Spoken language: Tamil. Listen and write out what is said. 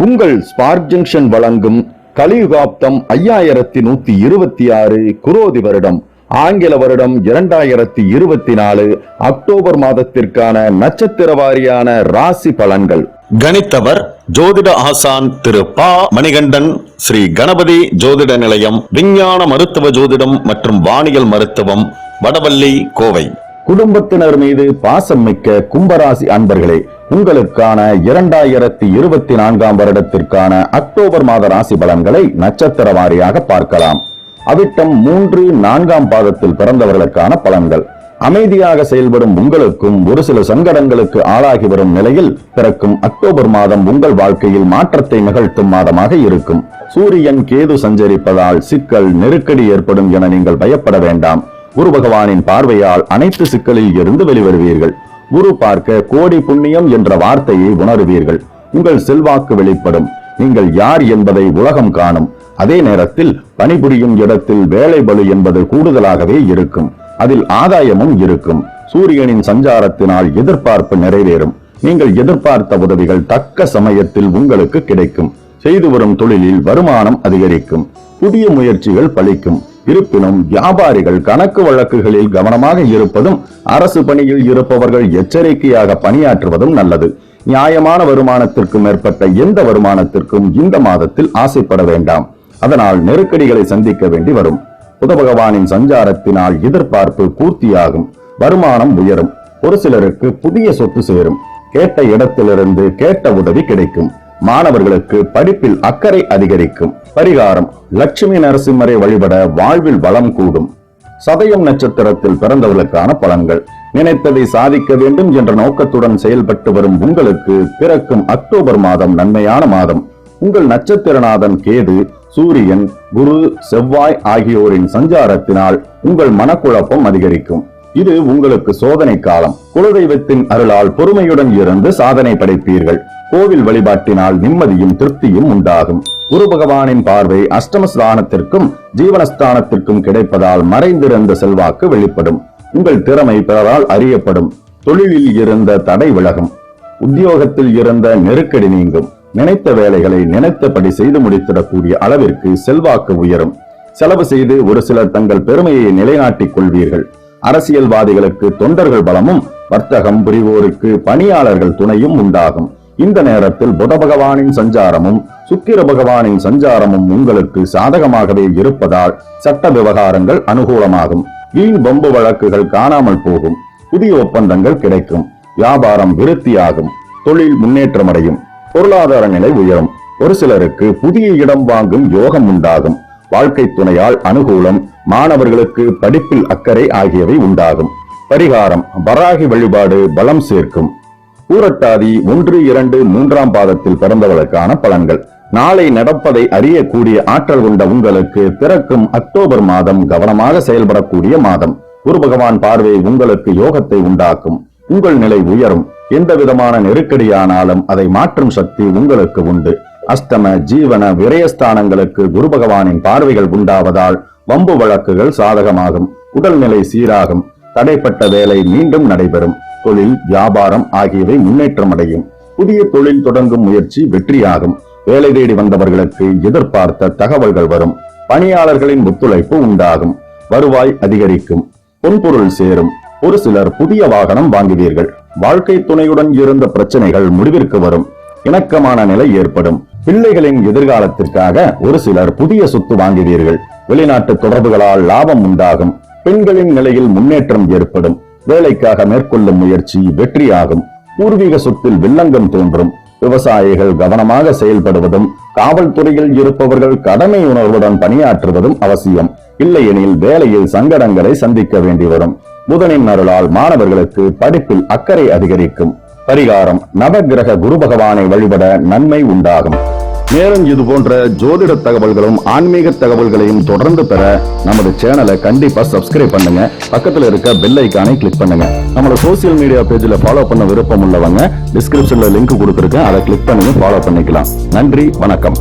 உங்கள் ஸ்பார்க் ஜங்ஷன் வழங்கும் கலியுகாப்தம் 5126 குரோதி வருடம் ஆங்கில வருடம் 2024 அக்டோபர் மாதத்திற்கான நட்சத்திர வாரியான ராசி பலன்கள். கணித்தவர் ஜோதிட ஆசான் திரு பா மணிகண்டன், ஸ்ரீ கணபதி ஜோதிட நிலையம், விஞ்ஞான மருத்துவ ஜோதிடம் மற்றும் வானியல் மருத்துவம், வடவள்ளி, கோவை. குடும்பத்தினர் மீது பாசம் மிக்க கும்பராசி அன்பர்களே, உங்களுக்கான 2024 வருடத்திற்கான அக்டோபர் மாத ராசி பலன்களை நட்சத்திர வாரியாக பார்க்கலாம். அவிட்டம் 3, 4 பாதத்தில் பிறந்தவர்களுக்கான பலன்கள். அமைதியாக செயல்படும் உங்களுக்கும் ஒரு சில சங்கடங்களுக்கு ஆளாகி வரும் நிலையில் பிறக்கும் அக்டோபர் மாதம் உங்கள் வாழ்க்கையில் மாற்றத்தை நிகழ்த்தும் மாதமாக இருக்கும். சூரியன் கேது சஞ்சரிப்பதால் சிக்கல் நெருக்கடி ஏற்படும் என நீங்கள் பயப்பட வேண்டாம். குரு பகவானின் பார்வையால் அனைத்து சிக்கலில் இருந்து வெளிவருவீர்கள். குரு பார்க்க கோடி புண்ணியம் என்ற வார்த்தையை உணருவீர்கள். உங்கள் செல்வாக்கு வெளிப்படும். நீங்கள் யார் என்பதை உலகம் காணும். அதே நேரத்தில் பணிபுரியும் இடத்தில் வேலை பளு என்பது கூடுதலாகவே இருக்கும். அதில் ஆதாயமும் இருக்கும். சூரியனின் சஞ்சாரத்தினால் எதிர்பார்ப்பு நிறைவேறும். நீங்கள் எதிர்பார்த்த உதவிகள் தக்க சமயத்தில் உங்களுக்கு கிடைக்கும். செய்து வரும் தொழிலில் வருமானம் அதிகரிக்கும். புதிய முயற்சிகள் பலிக்கும். இருப்பினும் வியாபாரிகள் கணக்கு வழக்குகளில் கவனமாக இருப்பதும், அரசு பணியில் இருப்பவர்கள் எச்சரிக்கையாக பணியாற்றுவதும் நல்லது. நியாயமான வருமானத்திற்கு மேற்பட்ட எந்த வருமானத்திற்கும் இந்த மாதத்தில் ஆசைப்பட வேண்டாம். அதனால் நெருக்கடிகளை சந்திக்க வேண்டி வரும். புத பகவானின் சஞ்சாரத்தினால் எதிர்பார்ப்பு பூர்த்தியாகும். வருமானம் உயரும். ஒரு சிலருக்கு புதிய சொத்து சேரும். கேட்ட இடத்திலிருந்து கேட்ட உதவி கிடைக்கும். மாணவர்களுக்கு படிப்பில் அக்கறை அதிகரிக்கும். பரிகாரம்: லட்சுமி நரசிம்மரை வழிபட வாழ்வில் வளம் கூடும். சதயம் நட்சத்திரத்தில் பிறந்தவர்களுக்கான பலன்கள். நினைத்ததை சாதிக்க வேண்டும் என்ற நோக்கத்துடன் செயல்பட்டு வரும் உங்களுக்கு பிறக்கும் அக்டோபர் மாதம் நன்மையான மாதம். உங்கள் நட்சத்திரநாதன் கேது, சூரியன், குரு, செவ்வாய் ஆகியோரின் சஞ்சாரத்தினால் உங்கள் மனக்குழப்பம் அதிகரிக்கும். இது உங்களுக்கு சோதனை காலம். குலதெய்வத்தின் அருளால் பொறுமையுடன் இருந்து சாதனை படைப்பீர்கள். கோவில் வழிபாட்டினால் நிம்மதியும் திருப்தியும் உண்டாகும். குரு பகவானின் பார்வை அஷ்டமஸ்தானத்திற்கும் ஜீவனஸ்தானத்திற்கும் கிடைப்பதால் மறைந்திருந்த செல்வாக்கு வெளிப்படும். உங்கள் திறமை பிறரால் அறியப்படும். தொழிலில் இருந்த தடை விலகும். உத்தியோகத்தில் இருந்த நெருக்கடி நீங்கும். நினைத்த வேலைகளை நினைத்தபடி செய்து முடித்திடக்கூடிய அளவிற்கு செல்வாக்கு உயரும். செலவு செய்து ஒரு சிலர் தங்கள் பெருமையை நிலைநாட்டிக் கொள்வீர்கள். அரசியல்வாதிகளுக்கு தொண்டர்கள் பலமும், வர்த்தகம் புரிவோருக்கு பணியாளர்கள் துணையும் உண்டாகும். இந்த நேரத்தில் புத பகவானின் சஞ்சாரமும் சுக்கிர பகவானின் சஞ்சாரமும் உங்களுக்கு சாதகமாகவே இருப்பதால் சட்ட விவகாரங்கள் அனுகூலமாகும். வீண் பம்பு வழக்குகள் காணாமல் போகும். புதிய ஒப்பந்தங்கள் கிடைக்கும். வியாபாரம் விருத்தியாகும். தொழில் முன்னேற்றமடையும். பொருளாதார நிலை உயரும். ஒரு சிலருக்கு புதிய இடம் வாங்கும் யோகம் உண்டாகும். வாழ்க்கை துணையால் அனுகூலம். மாணவர்களுக்கு படிப்பில் அக்கறை ஆகியவை உண்டாகும். பரிகாரம்: வராகி வழிபாடு பலம் சேர்க்கும். பூரட்டாதி 1, 2, 3 பாதத்தில் பிறந்தவர்களுக்கான பலன்கள். நாளை நடப்பதை அறியக்கூடிய ஆற்றல் கொண்ட உங்களுக்கு பிறக்கும் அக்டோபர் மாதம் கவனமாக செயல்படக்கூடிய மாதம். குரு பகவான் பார்வை உங்களுக்கு யோகத்தை உண்டாக்கும். உங்கள் நிலை உயரும். எந்த விதமான நெருக்கடியானாலும் அதை மாற்றும் சக்தி உங்களுக்கு உண்டு. அஷ்டம, ஜீவன, விரயஸ்தானங்களுக்கு குரு பகவானின் பார்வைகள் உண்டாவதால் வம்பு வழக்குகள் சாதகமாகும். உடல்நிலை சீராகும். தடைப்பட்ட வேலை மீண்டும் நடைபெறும். தொழில், வியாபாரம் ஆகியவை முன்னேற்றமடையும். புதிய தொழில் தொடங்கும் முயற்சி வெற்றியாகும். வேலை தேடி வந்தவர்களுக்கு எதிர்பார்த்த தகவல்கள் வரும். பணியாளர்களின் ஒத்துழைப்பு உண்டாகும். வருவாய் அதிகரிக்கும். பொன்பொருள் சேரும். ஒரு சிலர் புதிய வாகனம் வாங்குவீர்கள். வாழ்க்கை துணையுடன் இருந்த பிரச்சனைகள் முடிவிற்கு வரும். இணக்கமான நிலை ஏற்படும். பிள்ளைகளின் எதிர்காலத்திற்காக ஒரு சிலர் புதிய சொத்து வாங்குவீர்கள். வெளிநாட்டு தொடர்புகளால் லாபம் உண்டாகும். பெண்களின் நிலையில் முன்னேற்றம் ஏற்படும். வேலைக்காக மேற்கொள்ளும் முயற்சி வெற்றியாகும். பூர்வீக சொத்தில் வில்லங்கம் தோன்றும். விவசாயிகள் கவனமாக செயல்படுவதும், காவல்துறையில் இருப்பவர்கள் கடமை உணர்வுடன் பணியாற்றுவதும் அவசியம். இல்லையெனில் வேலையில் சங்கடங்களை சந்திக்க வேண்டி வரும். புதனின் அருளால் மாணவர்களுக்கு படிப்பில் அக்கறை அதிகரிக்கும். பரிகாரம்: நவகிரக குரு பகவானை வழிபட நன்மை உண்டாகும். மேலும் இது போன்ற ஜோதிட தகவல்களும் ஆன்மீக தகவல்களையும் தொடர்ந்து பெற நமது சேனலை கண்டிப்பா சப்ஸ்கிரைப் பண்ணுங்க. பக்கத்துல இருக்க பெல் ஐகானை கிளிக் பண்ணுங்க. நம்மளோட சோசியல் மீடியா பேஜ்ல ஃபாலோ பண்ண விருப்பம் உள்ளவங்க டிஸ்கிரிப்ஷன்ல லிங்க் கொடுத்திருக்கேன். அதை கிளிக் பண்ணி ஃபாலோ பண்ணிக்கலாம். நன்றி, வணக்கம்.